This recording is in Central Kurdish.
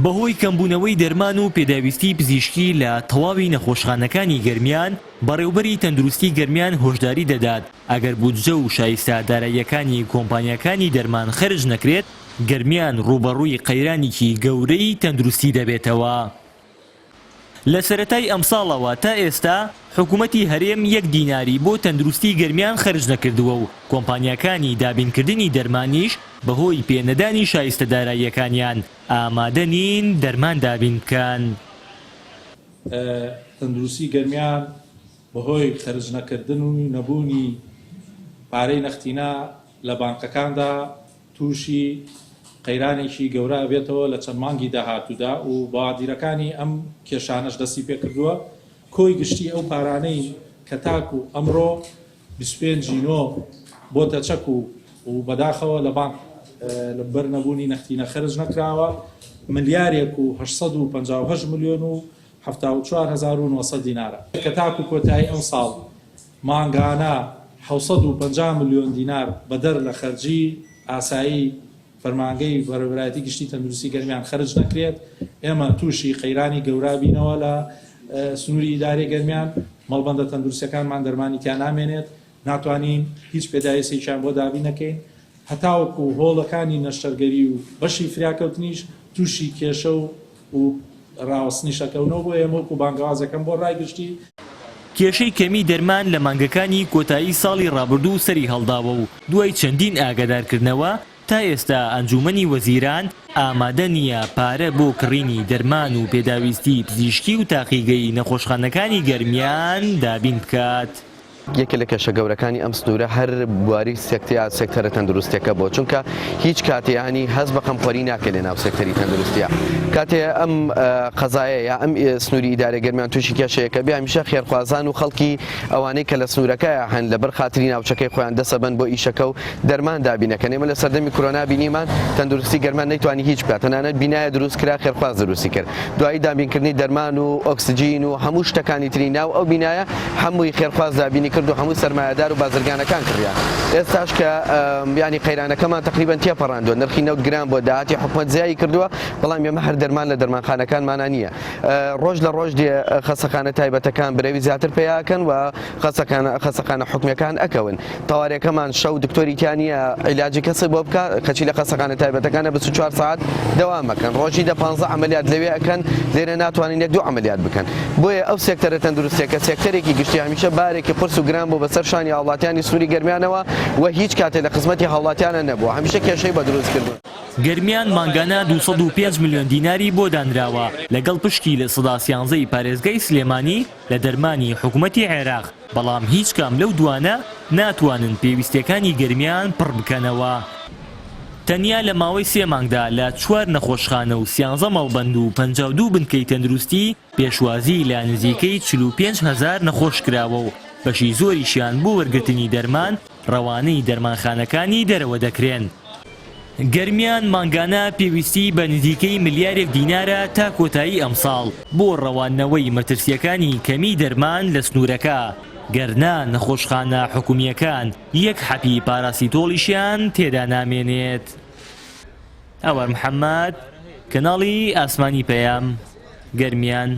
بەهۆی کەمبوونەوەی دەرمان و پێداویستی پزیشکی لە تەواوی نەخۆشخانەکانی گەرمیان بەڕێوەبەری تەندروستی گەرمیان هۆشداری دەدات ئەگەر بودجە و شایستە داراییەکانی کۆمپانیەکانی دەرمان خەرج نەکرێت گەرمیان ڕوبەڕووی قەیرانێکی گەورەی تەندروستی دەبێتەوە. لە سەرەتای ئەم ساڵەوە تا ئێستا حکوومەتی هەرێم 1 دیناری بۆ تەندروستی گەرمیان خەرج نەکردووە و کۆمپانیەکانی دابینکردنی دەرمانیش بەهۆی پێنەدانی شایستە داراییەکانیان ئامادە نین دەرمان دابین بکەن. تەندروستی گەرمیان بەهۆی خەرج نەکردن و نەبوونی پارەی نەختینا لە بانکەکاندا تووشی قەیرانێکی گەورە بێتەوە لە چەند مانگی داهاتوودا و بادیرەکانی ئەم کێشانەش دەستی پێکردووە. کۆی گشتی ئەو پارانەی کە تاکو ئەمڕۆ 25 بۆتە چەک و بەداخەوە لە بانک لە بەر نەبوونی نەختینە خەرج نەکراوە 1,858 ملیۆن و 74,900 دینارە کە تاکو کۆتایی ئەم ساڵ مانگانە 750 ملیۆن دینار بەدەر لە خەرجی ئاسایی فەرمانگەی بەڕێوەبەرایەتی گشتی تەندروستی گەرمیان خەرج نەکرێت. ئێمە تووشی قەیرانی گەورە بینەوە لە سنووری ئیدارەی گەرمیان مەڵبەندە تەندروستیەکانمان دەرمانی تیان نامێنێت ناتوانین هیچ پێداویستێکیان بۆ دابین نەکەین هەتاوەکو هۆڵەکانی نەشتەرگەری و بەشی فراکەوتنیش تووشی کێشە و ڕاوەستنیشەکەونەوە بۆ ئێمە وەکو بانگەوازەکەم بۆ ڕایگشتی. کێشەی کەمی دەرمان لە مانگەکانی کۆتایی ساڵی ڕابردوو سەری هەڵداوە و دوای چەندین ئاگادارکردنەوە تا ئێستا ئەنجومەنی وەزیران ئامادە نییە پارە بۆ کڕینی دەرمان و پێداویستی پزیشکی و تاقیگەی نەخۆشخانەکانی گەرمیان دابین بکات. یەکێک لە کێشە گەورەکانی ئەم سنوورە هەر بواری سێکتەرە تەندروستیەکە بۆ چونکە هیچ کاتیانی هەست بە قەمخۆری ناکرێت لە ناو سێکتەری تەندروستیە. کاتێ ئەم قەزایە یا ئەم سنووری ئیدارە گەرمیان تووشی کێشەیەکە بێ هەمیشە خێرخوازان و خەڵکی ئەوانەی کە لە سنوورەکەیە هەن لەبەر خاتری ناوچەکەی خۆیان دەسەبەن بۆ ئیشەکە و دەرمان دابینەکە. ئێمە لە سەردەمی کۆرۆنا بینیمان تەندروستی گەرمان نەیتوانی هیچ بکات تەنانەت بینایە دروست کرا خێرخواز دروستی کرد دوایی دابینکردنی دەرمان و ئۆکسجین و هەموو شتەکانی تری ناو ئەو بینایە هەمووی خێرخواز دابینی کرد و هەموو سەرمایەدار و بازرگانەکان کڕیان. ئێستاش کە ینی قەیرانەکەمان تقریبان تێپەڕاندووە نرخی نەوت گران بۆ داهاتی حکوومەت زیایی کردووە بەڵام ئێمە هەر دەرمان لە دەرمانخانەکانمانە نییە. ڕۆژ لە ڕۆژ دێ خەسەخانە تایبەتەکان برەوی زیاتر پێیاکەن و خەسەخانە حکومیەکان ئەکەون تەواریەکەمان شەو دکتۆریتیانە عیلاجی کەسە بۆ بکە کەچی لە خەسەخانە تایبەتەکانە 24 ساعت دەوام مەکەن ڕۆژی 15 عملیات لەوێ ئەکەن لێرە ناتوانین 1-2 عملیات بکەن. بۆیە ئەو سێکتەرە تەندروستیەکە سێکتەرێکی گشتی هەمیشە بارێکی قرس و گران بۆ بەسەر شانی هاوڵاتیانی سنووری گەرمیانەوە و هیچ کاتێ لە خزمەتی هاوڵاتیانە نەبووە هەمیشە کێشەی بە دروستکردن. گەرمیان مانگانە 205 ملیۆن دیناری بۆ دانراوە لەگەڵ پشکی لە 11 پارێزگای سلێمانی لە دەرمانی حکوومەتی عێراق بەڵام هیچ کام لەو دوانە ناتوانن پێویستیەکانی گەرمیان پڕ بکەنەوە. تەنیا لە ماوەی 3 مانگدا لە 4 نەخۆشخانە و 13 مەڵبەند و 52 بنکەی تەندروستی پێشوازی لە نزیکەی 45,000 نەخۆش کراوە و بەشی زۆریشیان بۆ وەرگرتنی دەرمان ڕەوانەی دەرمانخانەکانی دەرەوە دەکرێن. گەرمیان مانگانە پێویستی بە نزیکەی ملیارێک دینارە تا کۆتایی ئەم ساڵ بۆ ڕەوانەوەی مەترسیەکانی کەمی دەرمان لە سنوورەکە گەرنا نەخۆشخانە حکومیەکان 1 حەپی پاراسیتۆڵیشیان تێدا نامێنێت. ئەوەر محەممەد کەناڵی ئاسمانی پەیام گەرمیان.